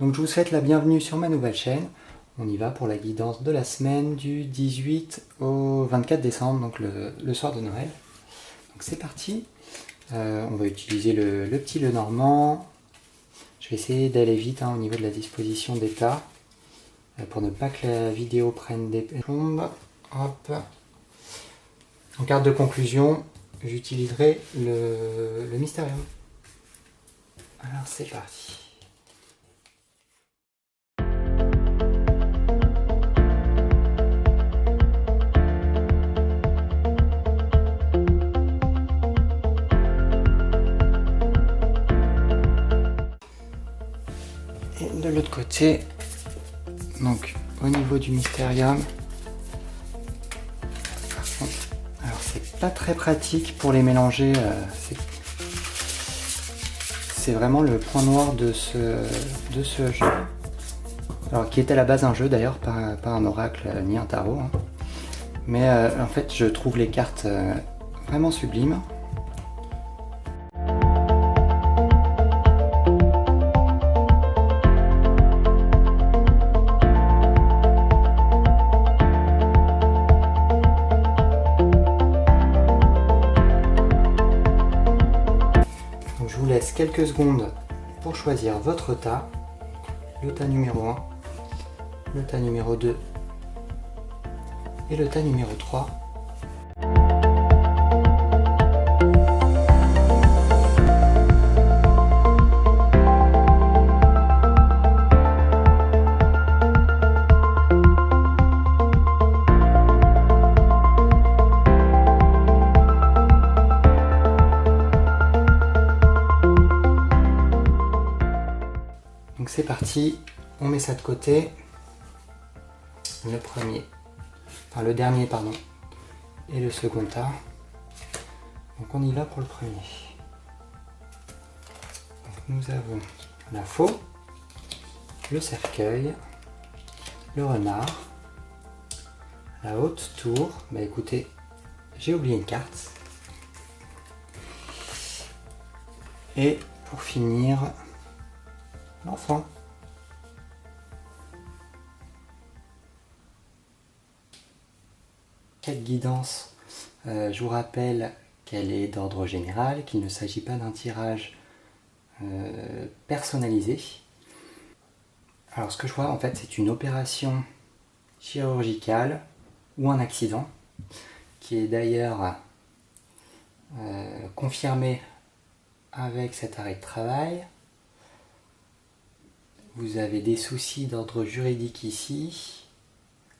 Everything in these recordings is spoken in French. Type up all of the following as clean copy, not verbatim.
Donc je vous souhaite la bienvenue sur ma nouvelle chaîne. On y va pour la guidance de la semaine du 18 au 24 décembre, donc le soir de Noël. Donc c'est parti. On va utiliser le petit Lenormand. Je vais essayer d'aller vite au niveau de la disposition d'état pour ne pas que la vidéo prenne des plombes. Hop. En carte de conclusion, j'utiliserai le Mysterium. Alors c'est parti. Et de l'autre côté, donc au niveau du Mysterium, par contre, alors c'est pas très pratique pour les mélanger, c'est vraiment le point noir de ce jeu. Alors qui était à la base un jeu d'ailleurs, pas un oracle ni un tarot. Hein. Mais en fait je trouve les cartes vraiment sublimes. Donc, je vous laisse quelques secondes pour choisir votre tas. Le tas numéro 1, le tas numéro 2 et le tas numéro 3. Donc c'est parti, on met ça de côté. Le premier, enfin le dernier pardon, et le second tas. Donc on y va pour le premier. Donc nous avons la faux, le cercueil, le renard, la haute tour. Bah écoutez, j'ai oublié une carte. Et pour finir, l'enfant. Cette guidance, je vous rappelle qu'elle est d'ordre général, qu'il ne s'agit pas d'un tirage personnalisé. Alors ce que je vois en fait c'est une opération chirurgicale ou un accident qui est d'ailleurs confirmé avec cet arrêt de travail. Vous avez des soucis d'ordre juridique ici.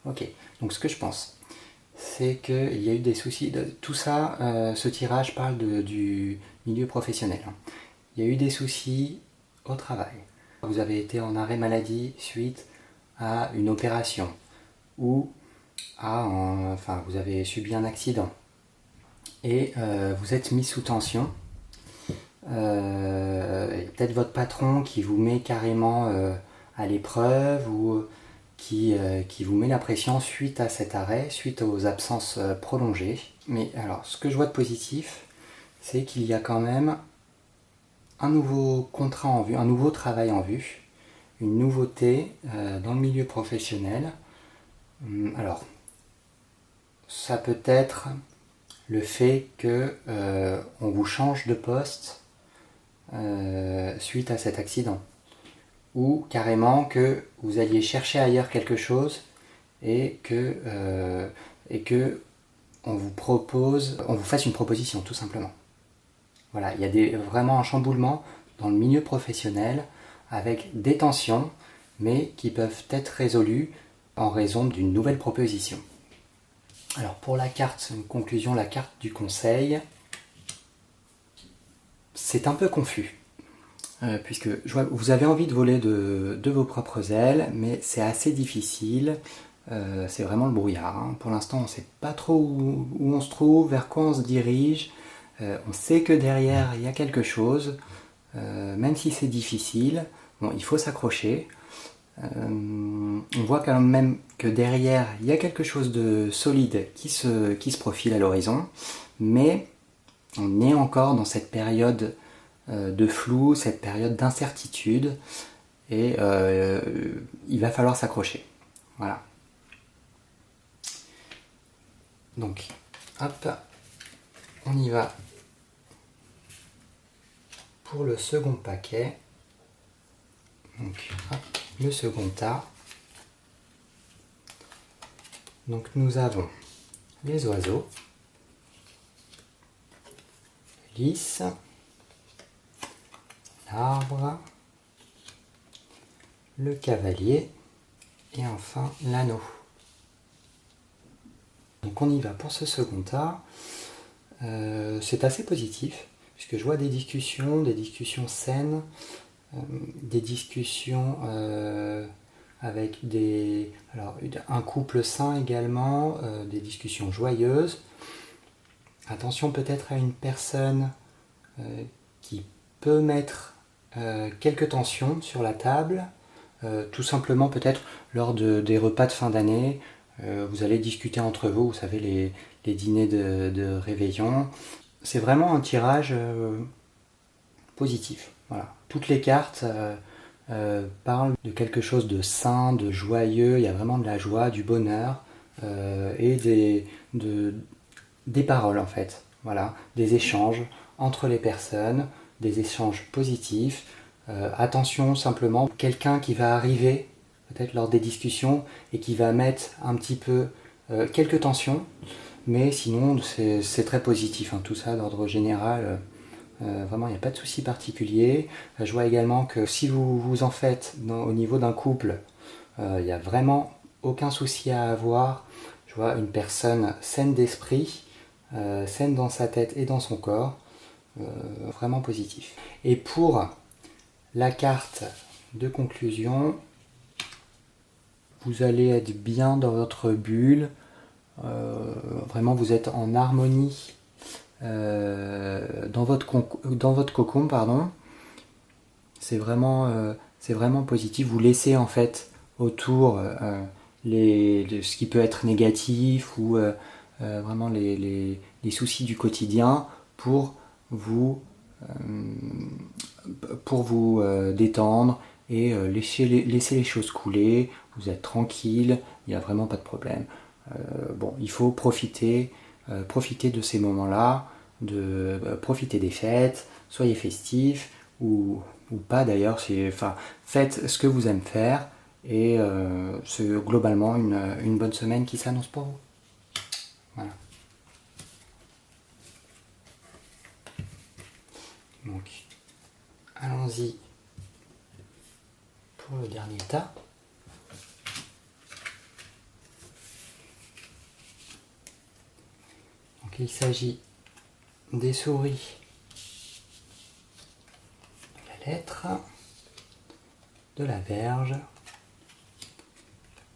Ok, donc ce que je pense, c'est qu'il y a eu des soucis. Tout ça, ce tirage parle du milieu professionnel. Il y a eu des soucis au travail. Vous avez été en arrêt maladie suite à une opération ou enfin, vous avez subi un accident et vous êtes mis sous tension. Peut-être votre patron qui vous met carrément à l'épreuve ou qui vous met la pression suite à cet arrêt, suite aux absences prolongées. Mais alors, ce que je vois de positif, c'est qu'il y a quand même un nouveau contrat en vue, un nouveau travail en vue, une nouveauté dans le milieu professionnel. Alors, ça peut être le fait que on vous change de poste suite à cet accident, ou carrément que vous alliez chercher ailleurs quelque chose et que on vous fasse une proposition tout simplement. Voilà, il y a vraiment un chamboulement dans le milieu professionnel avec des tensions, mais qui peuvent être résolues en raison d'une nouvelle proposition. Alors pour la carte, une conclusion, la carte du conseil, c'est un peu confus. Puisque vous avez envie de voler de vos propres ailes, mais c'est assez difficile, c'est vraiment le brouillard. Hein. Pour l'instant, on ne sait pas trop où on se trouve, vers quoi on se dirige. On sait que derrière, il y a quelque chose, même si c'est difficile, bon, il faut s'accrocher. On voit quand même que derrière, il y a quelque chose de solide qui se profile à l'horizon, mais on est encore dans cette période de flou, cette période d'incertitude, et il va falloir s'accrocher. Voilà. Donc, hop, on y va pour le second paquet. Donc, hop, le second tas. Donc, nous avons les oiseaux, le lys, l'arbre, le cavalier et enfin l'anneau. Donc on y va pour ce second tas. C'est assez positif puisque je vois des discussions saines, des discussions avec un couple sain également, des discussions joyeuses. Attention peut-être à une personne qui peut mettre quelques tensions sur la table, tout simplement peut-être lors des repas de fin d'année. Vous allez discuter entre vous, vous savez, les dîners de réveillon. C'est vraiment un tirage positif. Voilà. Toutes les cartes parlent de quelque chose de sain, de joyeux. Il y a vraiment de la joie, du bonheur et des paroles en fait. Voilà. Des échanges entre les personnes, des échanges positifs. Attention simplement, quelqu'un qui va arriver peut-être lors des discussions et qui va mettre un petit peu quelques tensions, mais sinon c'est très positif, hein, tout ça d'ordre général, vraiment il n'y a pas de souci particulier. Je vois également que si vous vous en faites au niveau d'un couple, il n'y a vraiment aucun souci à avoir. Je vois une personne saine d'esprit, saine dans sa tête et dans son corps, vraiment positif. Et pour la carte de conclusion, vous allez être bien dans votre bulle, vraiment vous êtes en harmonie dans votre cocon, pardon. C'est vraiment positif. Vous laissez en fait autour de ce qui peut être négatif ou vraiment les soucis du quotidien pour vous détendre et laisser les choses couler. Vous êtes tranquille, il n'y a vraiment pas de problème. Bon, il faut profiter de ces moments-là, profiter des fêtes, soyez festifs ou pas d'ailleurs. Faites ce que vous aimez faire et c'est globalement une bonne semaine qui s'annonce pour vous. Voilà. Donc, allons-y pour le dernier tas. Donc, il s'agit des souris, de la lettre, de la verge,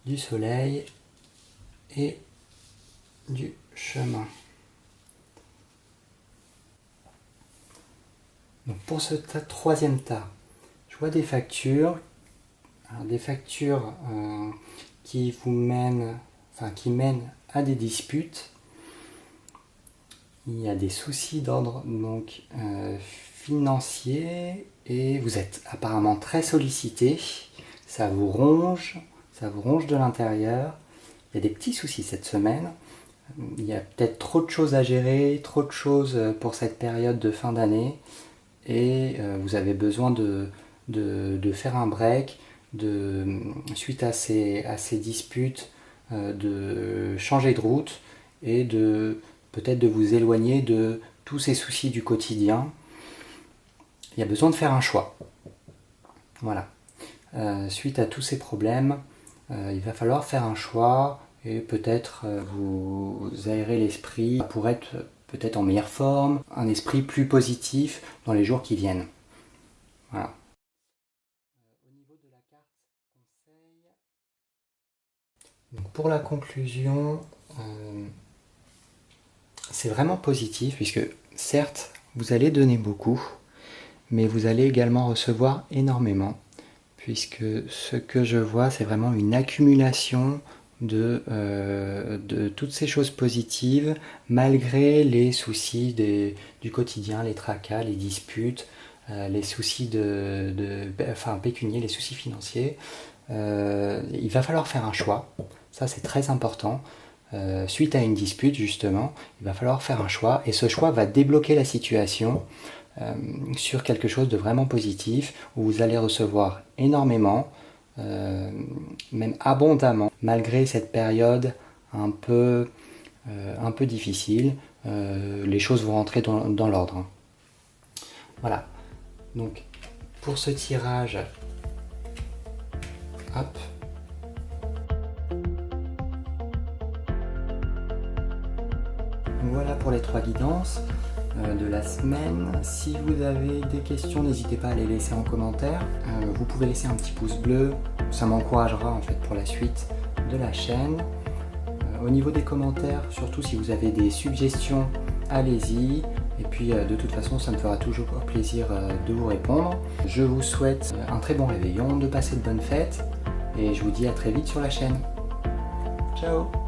du soleil et du chemin. Donc pour ce troisième tas, je vois des factures. Alors des factures qui mènent à des disputes. Il y a des soucis d'ordre financier et vous êtes apparemment très sollicité. Ça vous ronge de l'intérieur. Il y a des petits soucis cette semaine. Il y a peut-être trop de choses à gérer, trop de choses pour cette période de fin d'année. Et vous avez besoin de faire un break, suite à ces disputes, de changer de route et peut-être de vous éloigner de tous ces soucis du quotidien. Il y a besoin de faire un choix. Voilà. Suite à tous ces problèmes, il va falloir faire un choix et peut-être vous aérer l'esprit pour être peut-être en meilleure forme, un esprit plus positif dans les jours qui viennent. Voilà. Au niveau de la carte conseil, donc pour la conclusion, c'est vraiment positif puisque certes vous allez donner beaucoup, mais vous allez également recevoir énormément puisque ce que je vois c'est vraiment une accumulation de toutes ces choses positives malgré les soucis du quotidien, les tracas, les disputes. les soucis pécuniaires, les soucis financiers. Il va falloir faire un choix, ça c'est très important. Suite à une dispute justement, il va falloir faire un choix et ce choix va débloquer la situation sur quelque chose de vraiment positif où vous allez recevoir énormément, même abondamment, malgré cette période un peu difficile. Les choses vont rentrer dans l'ordre. Voilà. Donc pour ce tirage, hop. Voilà pour les 3 guidances de la semaine. Si vous avez des questions, n'hésitez pas à les laisser en commentaire. Vous pouvez laisser un petit pouce bleu, ça m'encouragera en fait pour la suite de la chaîne. Au niveau des commentaires, surtout si vous avez des suggestions, allez-y. Et puis de toute façon, ça me fera toujours plaisir de vous répondre. Je vous souhaite un très bon réveillon, de passer de bonnes fêtes et je vous dis à très vite sur la chaîne. Ciao!